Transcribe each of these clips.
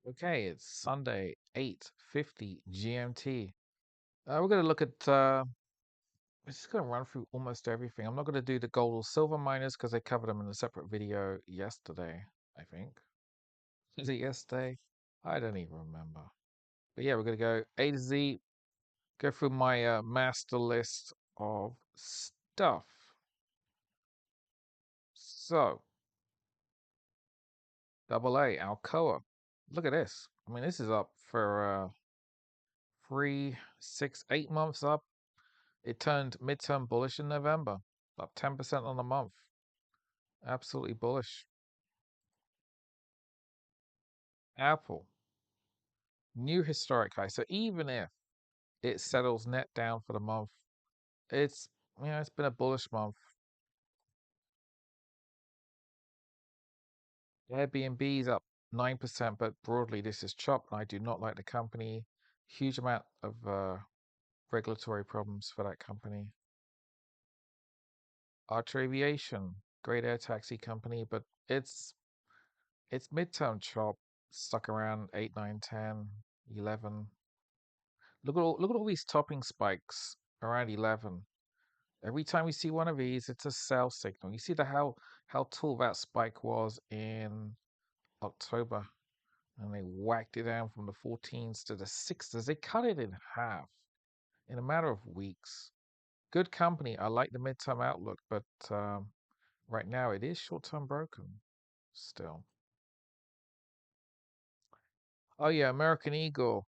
Okay, it's Sunday, 8:50 GMT. We're going to look at, we're just going to run through almost everything. I'm not going to do the gold or silver miners because I covered them in a separate video yesterday, I think. Is it yesterday? I don't even remember. But yeah, we're going to go A to Z, go through my master list of stuff. So, double A, Alcoa. Look at this. I mean, this is up for 3, 6, 8 months up. It turned midterm bullish in November, up 10% on the month. Absolutely bullish. Apple, new historic high. So even if it settles net down for the month, it's it's been a bullish month. Airbnb's up 9%, but broadly this is chop. I do not like the company. Huge amount of regulatory problems for that company. Archer Aviation, great air taxi company, but it's midterm chop, stuck around 8, 9, 10, 11. Look at all these topping spikes around 11. Every time we see one of these, it's a sell signal. You see how tall that spike was in October, and they whacked it down from the 14s to the 6s. They cut it in half in a matter of weeks. Good company. I like the midterm outlook, but right now it is short-term broken still. Oh yeah, American Eagle.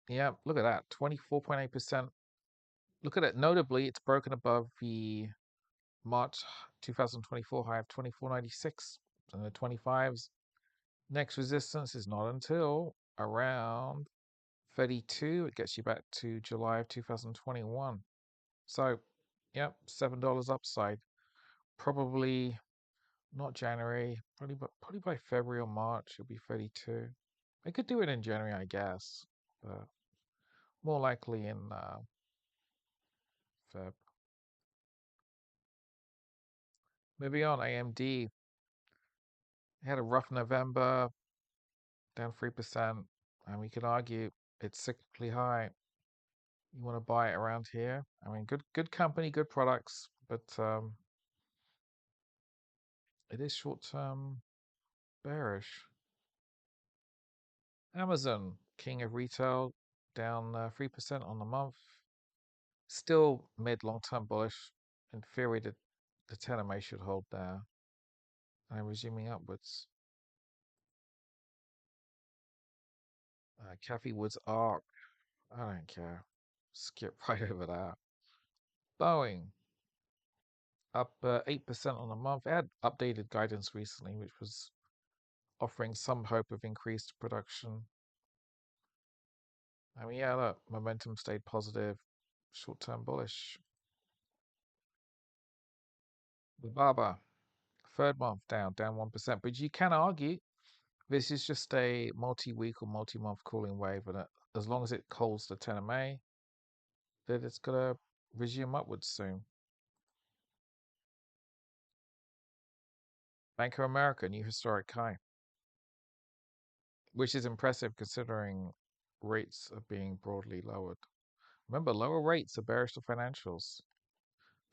Yeah, look at that, 24.8%. Look at it. Notably, it's broken above the March 2024 high of 24.96 and the 25s. Next resistance is not until around 32. It gets you back to July of 2021. So, yep, $7 upside. Probably not January. Probably by February or March it'll be 32. I could do it in January, I guess, but more likely in Feb. Moving on, AMD had a rough November, down 3%, and we could argue it's cyclically high. You want to buy it around here. I mean, good company, good products, but it is short term bearish. Amazon, king of retail, down 3% on the month. Still mid long term bullish. In theory, the 10 MA should hold there and resuming upwards. Kathy Woods Arc, I don't care. Skip right over that. Boeing, up 8% on the month. It had updated guidance recently, which was offering some hope of increased production. I mean, yeah, look, momentum stayed positive, short-term bullish. Baba, third month down 1%. But you can argue this is just a multi-week or multi-month cooling wave, and as long as it holds the 10 MA, then it's gonna resume upwards soon. Bank of America, new historic high, which is impressive considering rates are being broadly lowered. Remember, lower rates are bearish to financials.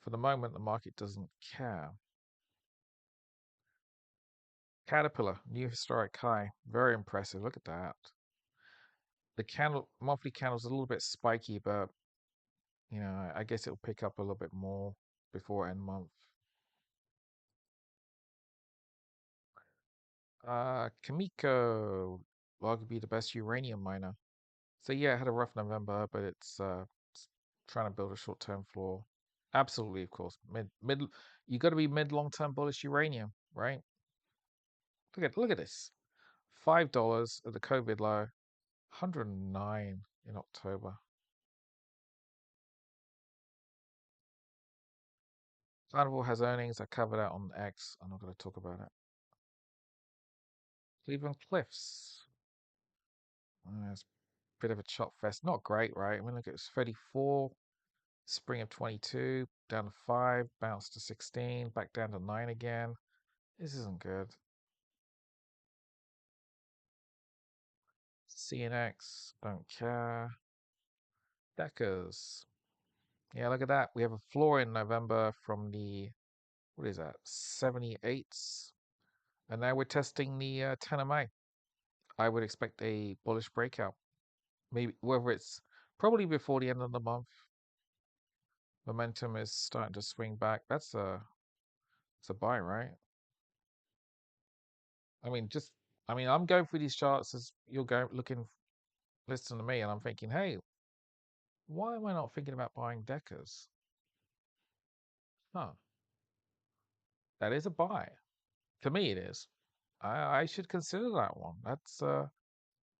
For the moment, the market doesn't care. Caterpillar, new historic high. Very impressive. Look at that. The monthly candle's a little bit spiky, but I guess it'll pick up a little bit more before end month. Kamiko, arguably the best uranium miner. So yeah, it had a rough November, but it's trying to build a short-term floor. Absolutely, of course. Mid you got to be mid long-term bullish uranium, right? Look at this. $5 at the COVID low, 109 in October. Carnival has earnings. I covered that on X. I'm not going to talk about it. Cleveland Cliffs. It's a bit of a chop fest. Not great, right? I mean, look, it's 34, spring of 22, down to 5, bounced to 16, back down to 9 again. This isn't good. CNX, don't care. Deckers. Yeah, look at that. We have a floor in November from the, what is that, 78s. And now we're testing the 10 MA. I would expect a bullish breakout. Maybe whether it's probably before the end of the month. Momentum is starting to swing back. It's a buy, right? I mean, just I mean, I'm going through these charts as you're going looking, listening to me, and I'm thinking, hey, why am I not thinking about buying Deckers? Huh? That is a buy. To me, it is. I should consider that one.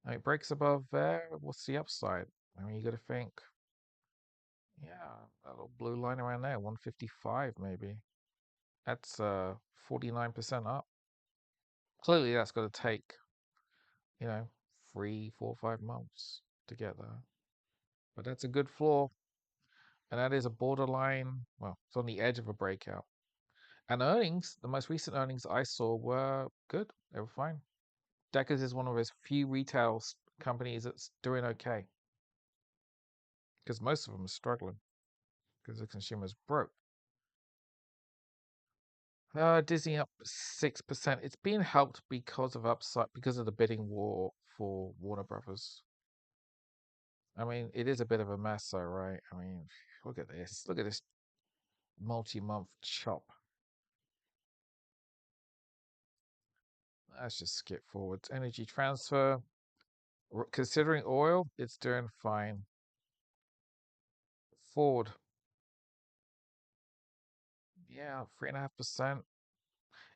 It breaks above there. What's the upside? I mean, you got to think, yeah, that little blue line around there, 155 maybe. That's 49% up. Clearly, that's going to take, you know, 3, 4, 5 months to get there. But that's a good floor, and that is a borderline. Well, it's on the edge of a breakout. And earnings, the most recent earnings I saw were good. They were fine. Deckers is one of those few retail companies that's doing okay because most of them are struggling because the consumer's broke. Disney up 6%. It's being helped because of upside, because of the bidding war for Warner Brothers. I mean, it is a bit of a mess, though, right? I mean, look at this. Look at this multi-month chop. Let's just skip forward. Energy transfer. Considering oil, it's doing fine. Ford, yeah, 3.5%.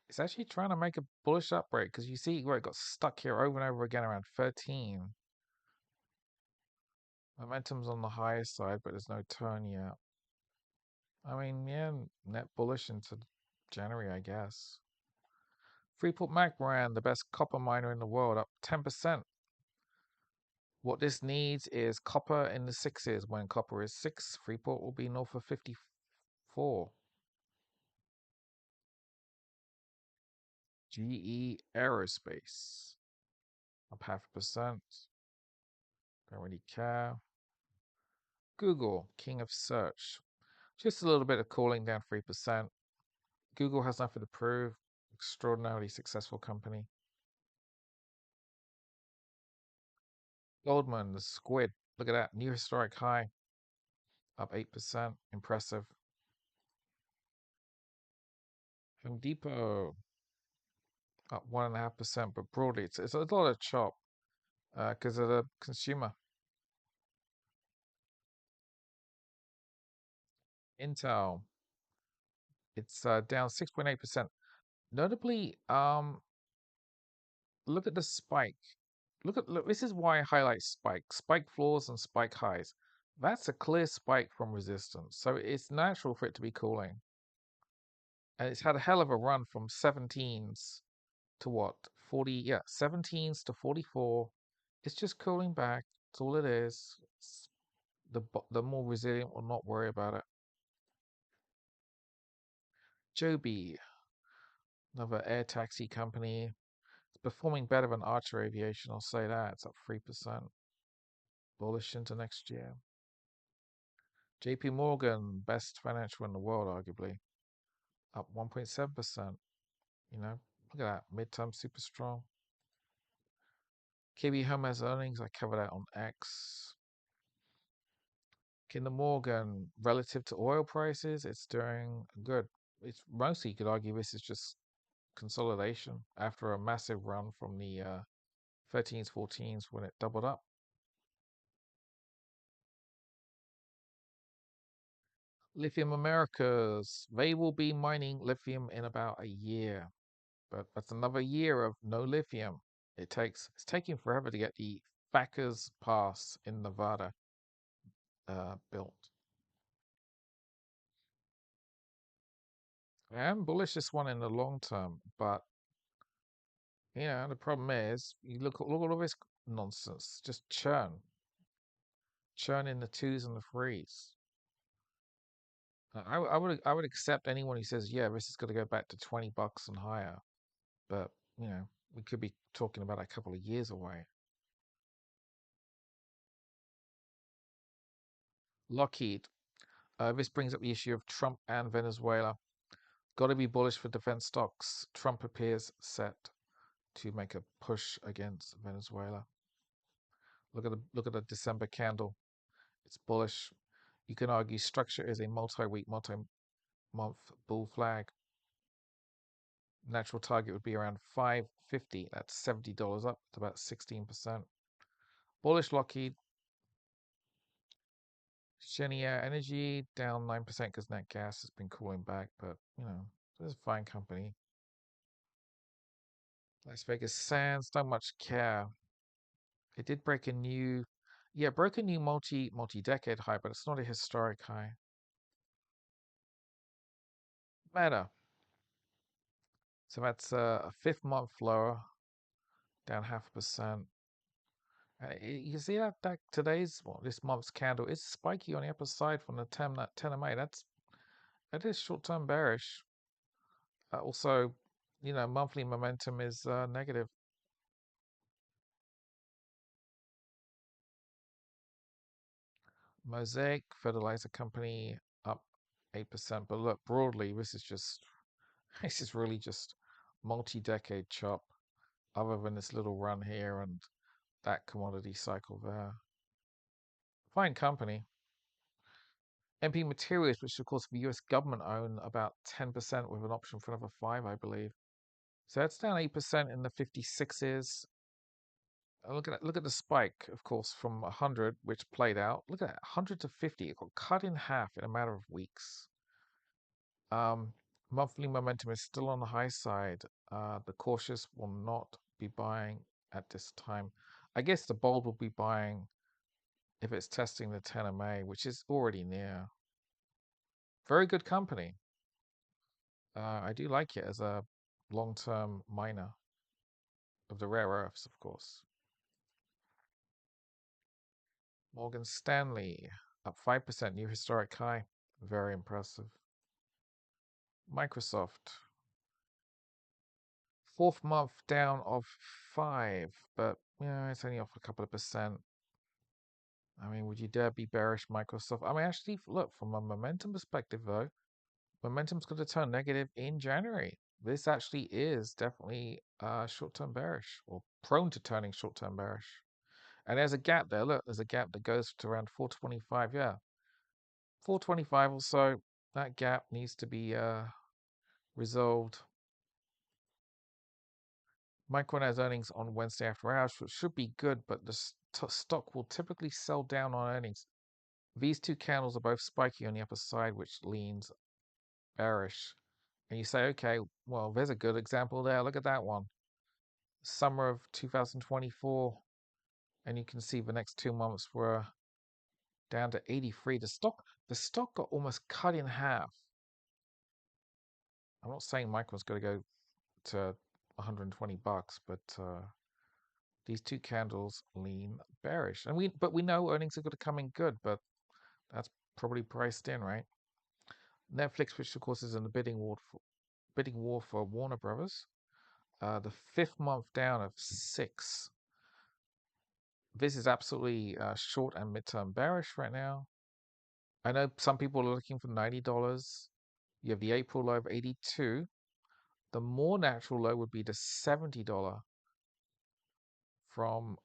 It's actually trying to make a bullish upbreak because you see where it got stuck here over and over again around 13. Momentum's on the higher side, but there's no turn yet. I mean, yeah, net bullish into January, I guess. Freeport McMoran, the best copper miner in the world, up 10%. What this needs is copper in the sixes. When copper is 6, Freeport will be north of 54. GE Aerospace, up 0.5%. Don't really care. Google, king of search. Just a little bit of cooling down 3%. Google has nothing to prove. Extraordinarily successful company. Goldman, the squid. Look at that. New historic high. Up 8%. Impressive. Home Depot up 1.5%, but broadly it's a lot of chop because of the consumer. Intel, it's down 6.8%. Notably, look at the spike. Look. This is why I highlight spike floors and spike highs. That's a clear spike from resistance, so it's natural for it to be cooling. And it's had a hell of a run from 17s to what 40? Yeah, 17s to 44. It's just cooling back. That's all it is. The more resilient will not worry about it. Joby, another air taxi company. It's performing better than Archer Aviation. I'll say that. It's up 3%. Bullish into next year. JP Morgan, best financial in the world, arguably, up 1.7%. You know, look at that. Midterm super strong. KB Home has earnings. I covered that on X. Kinder Morgan, relative to oil prices, it's doing good. It's mostly, you could argue, this is just consolidation after a massive run from the 13s, 14s when it doubled up. Lithium Americas, they will be mining lithium in about a year, but that's another year of no lithium. It's taking forever to get the Thackers Pass in Nevada built. I am bullish this one in the long term, but the problem is you look at all this nonsense, just churn in the twos and the threes. I would accept anyone who says, yeah, this is going to go back to $20 and higher, but we could be talking about a couple of years away. Lockheed. This brings up the issue of Trump and Venezuela. Got to be bullish for defense stocks. Trump appears set to make a push against Venezuela. Look at the December candle. It's bullish. You can argue structure is a multi-week, multi-month bull flag. Natural target would be around 550. That's $70 up to about 16%. Bullish Lockheed. Cheniere Energy down 9% because nat gas has been cooling back, but it's a fine company. Las Vegas Sands, don't much care. It did break a new, yeah, broke a new multi-decade high, but it's not a historic high. Meta. So that's a fifth month lower, down 0.5%. You see that this month's candle is spiky on the upper side from the 10 of May. That is short-term bearish. Also, monthly momentum is negative. Mosaic fertilizer company up 8%. But look, broadly, this is really just multi-decade chop, other than this little run here and that commodity cycle there. Fine company. MP Materials, which of course the US government own about 10% with an option for another 5, I believe. So that's down 8% in the 56s. Look at the spike, of course, from 100, which played out. Look at that, 100 to 50. It got cut in half in a matter of weeks. Um, Monthly momentum is still on the high side. The cautious will not be buying at this time. I guess the bold will be buying if it's testing the 10 MA, which is already near. Very good company. I do like it as a long-term miner of the rare earths, of course. Morgan Stanley up 5%, new historic high. Very impressive. Microsoft, fourth month down of 5, but it's only off a couple of percent. I mean, would you dare be bearish Microsoft? I mean, actually, look, from a momentum perspective, though, momentum's going to turn negative in January. This actually is definitely short-term bearish, or prone to turning short-term bearish. And there's a gap there. Look, there's a gap that goes to around 425. Yeah, 425 or so. That gap needs to be resolved. Micron has earnings on Wednesday after hours, which should be good, but the stock will typically sell down on earnings. These two candles are both spiky on the upper side, which leans bearish. And you say, okay, well, there's a good example there. Look at that one. Summer of 2024. And you can see the next 2 months were down to 83. The stock got almost cut in half. I'm not saying Micron's going to go to 120 bucks, but these two candles lean bearish. And we know earnings are going to come in good, but that's probably priced in, right? Netflix, which of course is in the bidding war for Warner Brothers. The fifth month down of 6. This is absolutely short and midterm bearish right now. I know some people are looking for $90. You have the April low of 82. The more natural low would be the $70 from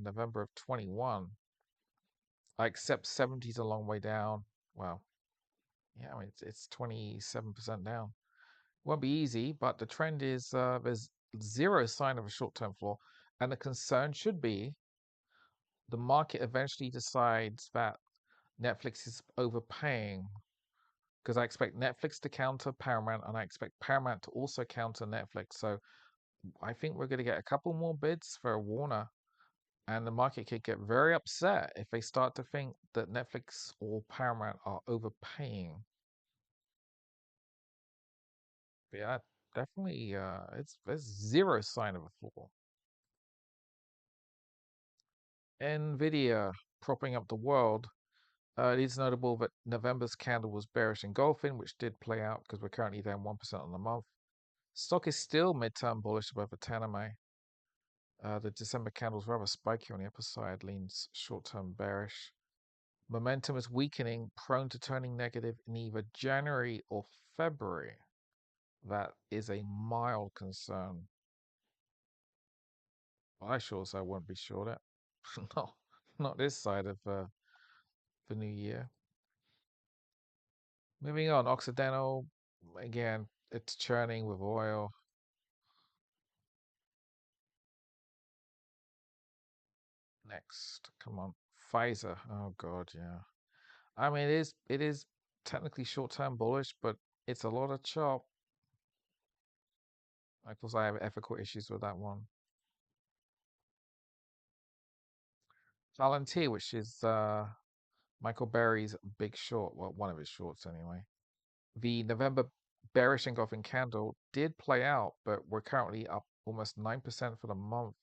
November of 21. I accept 70 is a long way down. Well, yeah, I mean, it's 27% down. Won't be easy, but the trend is there's zero sign of a short-term floor. And the concern should be the market eventually decides that Netflix is overpaying, because I expect Netflix to counter Paramount and I expect Paramount to also counter Netflix. So I think we're going to get a couple more bids for Warner, and the market could get very upset if they start to think that Netflix or Paramount are overpaying. But yeah, definitely, there's zero sign of a fall. Nvidia propping up the world. It is notable that November's candle was bearish engulfing, which did play out because we're currently down 1% on the month. Stock is still midterm bullish above the 10 MA. The December candle's rather spiky on the upper side, leans short-term bearish. Momentum is weakening, prone to turning negative in either January or February. That is a mild concern. I sure as I won't be short it. not, not this side of the new year. Moving on, Occidental, again, it's churning with oil. Next, come on, Pfizer. Oh God, yeah. I mean, it is technically short-term bullish, but it's a lot of chop. Of course, I have ethical issues with that one. Palantir, which is Michael Berry's big short, well, one of his shorts anyway. The November bearish engulfing candle did play out, but we're currently up almost 9% for the month.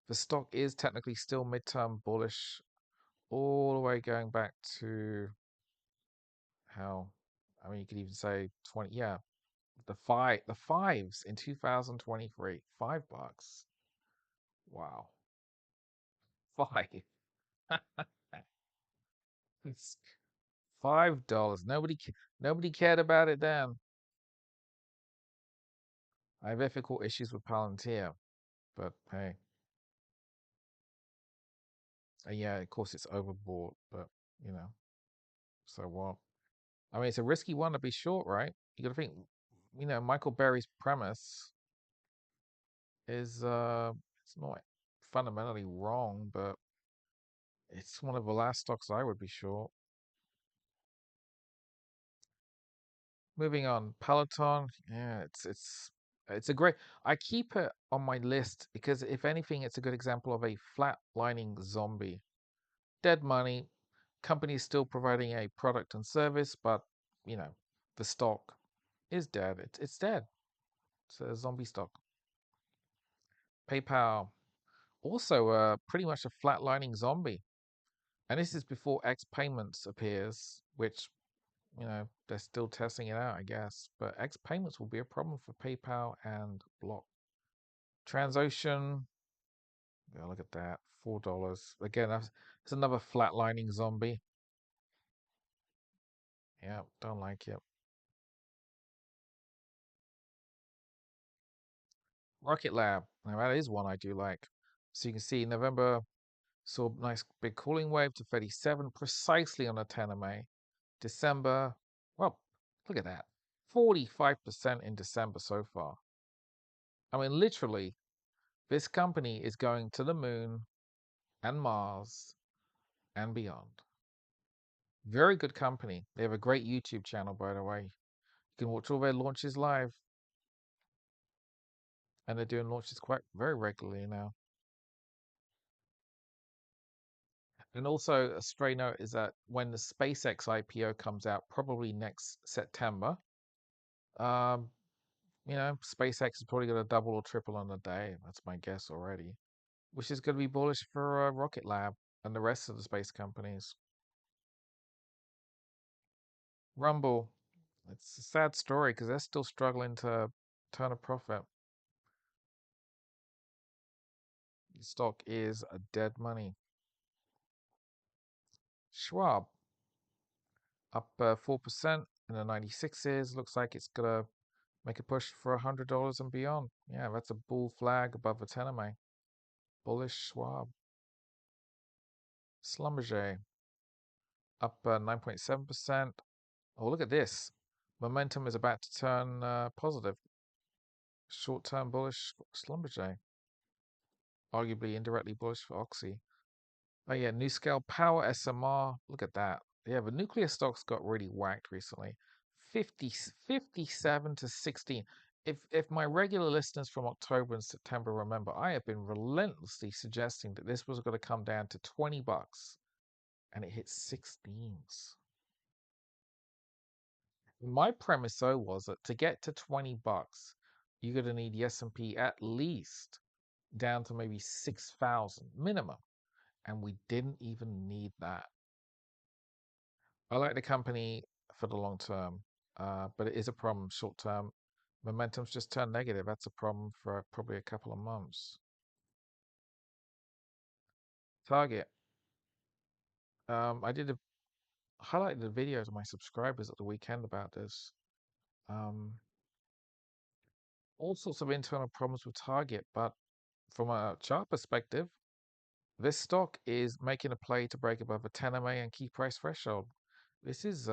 The stock is technically still midterm bullish, all the way going back to how, I mean, you could even say 20, yeah, the fives in 2023, $5. Wow, five. It's $5. Nobody cared about it then. I have ethical issues with Palantir, but hey, yeah, of course it's overbought, but you know, so what? I mean, it's a risky one to be short, right? You got to think, Michael Berry's premise is it's not fundamentally wrong, but it's one of the last stocks I would be short. Moving on, Peloton, yeah, it's a great. I keep it on my list because if anything, it's a good example of a flatlining zombie. Dead money, company still providing a product and service, but you know, the stock is dead. It's dead. It's a zombie stock. PayPal, also pretty much a flatlining zombie. And this is before X payments appears, which, they're still testing it out, I guess. But X payments will be a problem for PayPal and Block. Transocean, yeah, look at that, $4. Again, that's another flatlining zombie. Yeah, don't like it. Rocket Lab, now that is one I do like. So you can see November saw a nice big cooling wave to 37 precisely on the 10 of May. December, well, look at that. 45% in December so far. I mean, literally, this company is going to the moon and Mars and beyond. Very good company. They have a great YouTube channel, by the way. You can watch all their launches live, and they're doing launches quite very regularly now. And also, a stray note is that when the SpaceX IPO comes out, probably next September, um, SpaceX is probably going to double or triple on a day. That's my guess already, which is going to be bullish for Rocket Lab and the rest of the space companies. Rumble, it's a sad story because they're still struggling to turn a profit. The stock is a dead money. Schwab up 4% in the 96s. Looks like it's going to make a push for $100 and beyond. Yeah, that's a bull flag above the 10 MA. Bullish Schwab. Schlumberger up 9.7%. Oh, look at this. Momentum is about to turn positive. Short-term bullish Schlumberger. Arguably indirectly bullish for Oxy. Oh yeah, NuScale Power SMR. Look at that. Yeah, the nuclear stocks got really whacked recently. 57 to 16. If my regular listeners from October and September remember, I have been relentlessly suggesting that this was going to come down to $20, and it hit 16s. My premise though was that to get to $20, you're going to need the S&P at least down to maybe 6,000 minimum, and we didn't even need that. I like the company for the long term, but it is a problem short term. Momentum's just turned negative. That's a problem for probably a couple of months. Target. I did a highlighted the video to my subscribers at the weekend about this. Um, all sorts of internal problems with Target, but from a chart perspective, this stock is making a play to break above a 10 MA and key price threshold. This is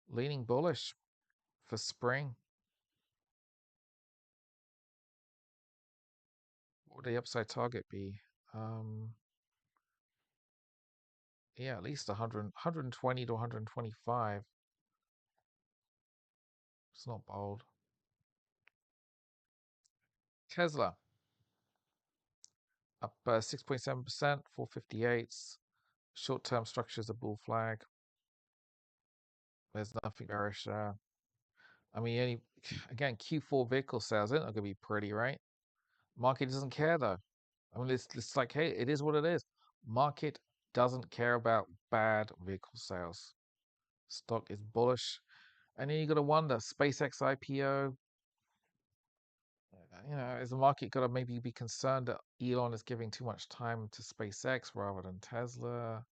leaning bullish for spring. What would the upside target be? Um, yeah, at least 100, 120 to 125. It's not bold. Tesla up 6.7%, 458s. Short-term structure is a bull flag. There's nothing bearish there. I mean, again, Q4 vehicle sales aren't going to be pretty, right? Market doesn't care though. I mean, it's like, hey, it is what it is. Market doesn't care about bad vehicle sales. Stock is bullish. And then you got to wonder, SpaceX IPO, is the market got to maybe be concerned that Elon is giving too much time to SpaceX rather than Tesla?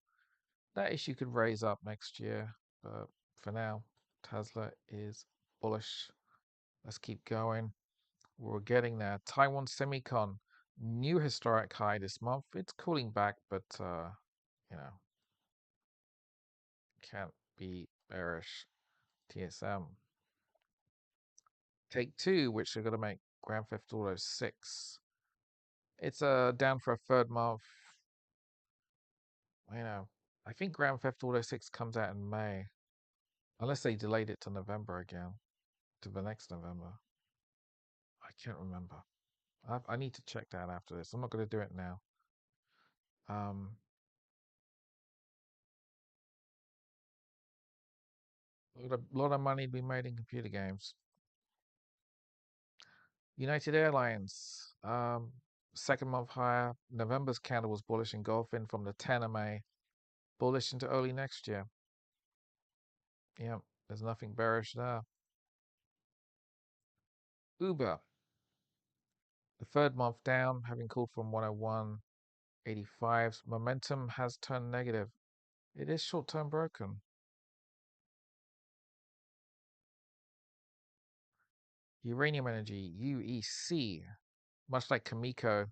That issue could raise up next year. But for now, Tesla is bullish. Let's keep going. We're getting there. Taiwan Semicon, new historic high this month. It's cooling back, but you know, can't be bearish. TSM. Take Two, which are going to make Grand Theft Auto 6. It's down for a third month. I think Grand Theft Auto 6 comes out in May, unless they delayed it to November again, to the next November. I can't remember. I need to check that after this. I'm not going to do it now. Um, lot of money to be made in computer games. United Airlines, second month higher. November's candle was bullish engulfing from the 10 of May, bullish into early next year. Yeah, there's nothing bearish there. Uber, the third month down, having cooled from 101.85's momentum has turned negative. It is short-term broken. Uranium Energy, UEC, much like Kamiko,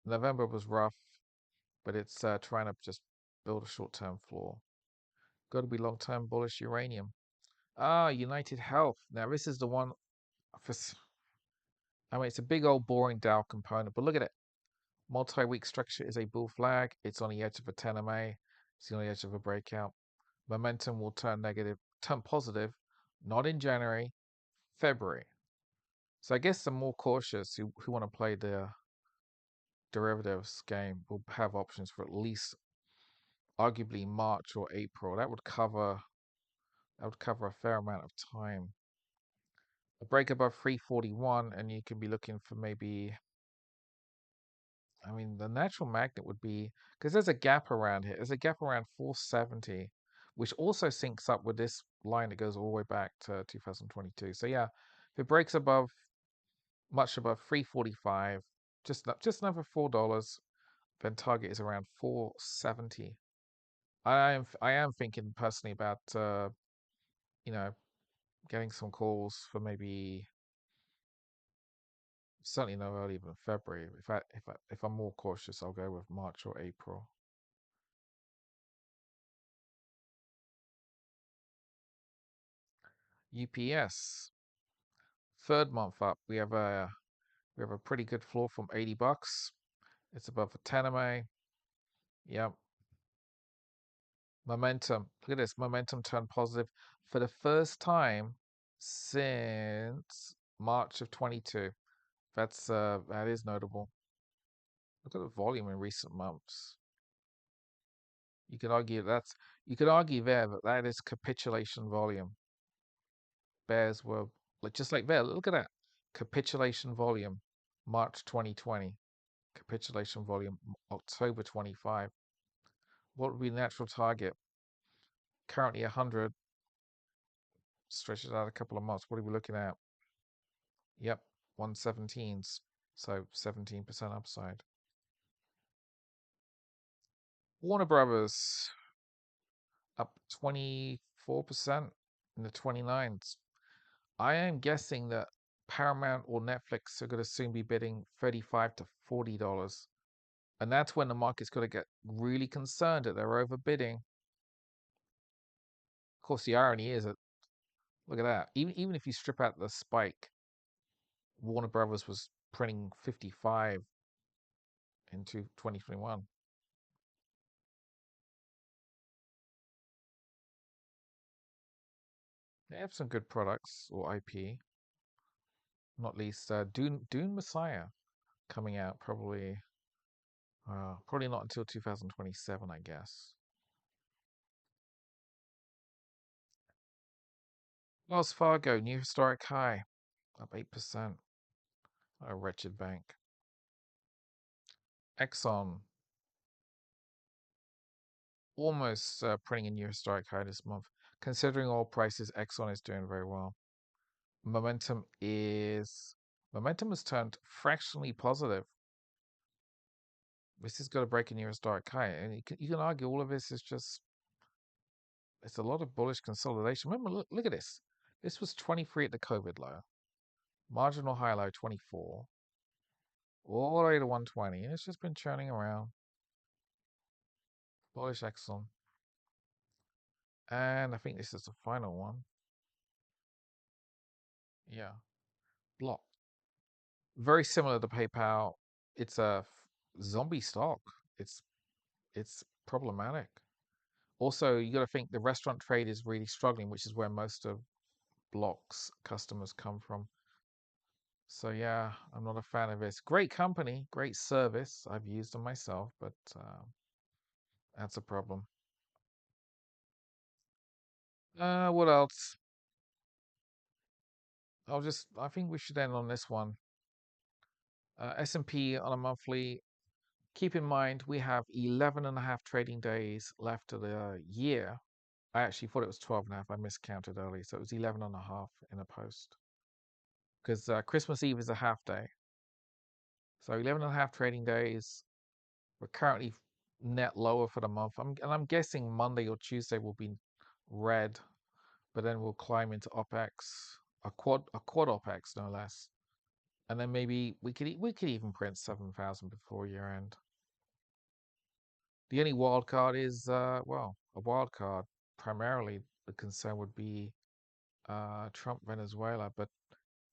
November was rough, but it's trying to just build a short-term floor. Got to be long-term bullish uranium. United Health. Now this is the one for. I mean, it's a big old boring Dow component, but look at it. Multi-week structure is a bull flag. It's on the edge of a 10 MA. It's on the edge of a breakout. Momentum will turn negative, turn positive, not in January, February. So I guess the more cautious who want to play the derivatives game will have options for at least arguably March or April. That would cover a fair amount of time. A break above 341 and you can be looking for maybe, I mean, the natural magnet would be, because there's a gap around here. There's a gap around 470, which also syncs up with this line that goes all the way back to 2022. So yeah, if it breaks much above 345, just another $4, then target is around 470. I am thinking personally about you know getting some calls for maybe certainly no earlier than February. If I'm more cautious, I'll go with March or April. UPS, third month up. We have a pretty good floor from $80. It's above a 10 MA. Yep. Momentum. Look at this. Momentum turned positive for the first time since March of 22. That is notable. Look at the volume in recent months. You could argue there that that is capitulation volume. Bears were just like there. Look at that capitulation volume, March 2020. Capitulation volume, October 25. What would be the natural target? Currently 100. Stretches out a couple of months. What are we looking at? Yep, 117s. So 17% upside. Warner Brothers. up 24% in the 29s. I am guessing that Paramount or Netflix are going to soon be bidding $35 to $40. And that's when the market's going to get really concerned that they're overbidding. Of course, the irony is that, look at that. Even if you strip out the spike, Warner Brothers was printing 55 into 2021. They have some good products or IP, not least Dune Messiah coming out probably not until 2027, I guess. Wells Fargo, new historic high, up 8%. A wretched bank. Exxon, almost printing a new historic high this month. Considering oil prices, Exxon is doing very well. Momentum has turned fractionally positive. This has got to break a new historic high, and you can argue all of this is just it's a lot of bullish consolidation. Remember, look at this. This was 23 at the COVID low, marginal high low 24, all the way to 120, and it's just been churning around. Bullish Exxon, and I think this is the final one. Yeah, block. Very similar to PayPal. It's a zombie stock. It's it's problematic. Also, you got to think the restaurant trade is really struggling, which is where most of Block's customers come from. So yeah, I'm not a fan of this. Great company, great service. I've used them myself, but that's a problem. What else? I think we should end on this one. S&P on a monthly. Keep in mind, we have 11 and a half trading days left of the year. I actually thought it was 12 and a half. I miscounted early. So it was 11 and a half in a post. Because Christmas Eve is a half day. So 11 and a half trading days. We're currently net lower for the month. And I'm guessing Monday or Tuesday will be red, but then we'll climb into OPEX, a quad OPEX no less. And then maybe we could even print 7,000 before year end. The only wild card is a wild card. Primarily, the concern would be Trump Venezuela, but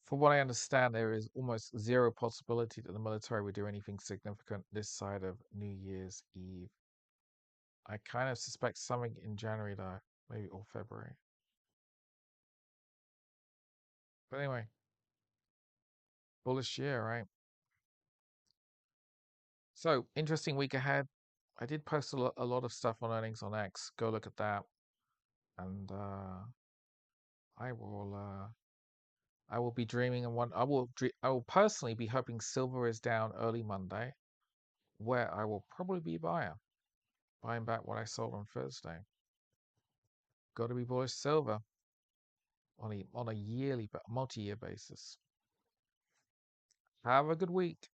from what I understand, there is almost zero possibility that the military would do anything significant this side of New Year's Eve. I kind of suspect something in January though, maybe or February. But anyway, bullish year, right? So interesting week ahead. I did post a lot of stuff on earnings on X. Go look at that, and I will uh, I will be dreaming and one. I will personally be hoping silver is down early Monday, where I will probably be buying back what I sold on Thursday. Got to be bullish silver on a yearly, multi-year basis. Have a good week.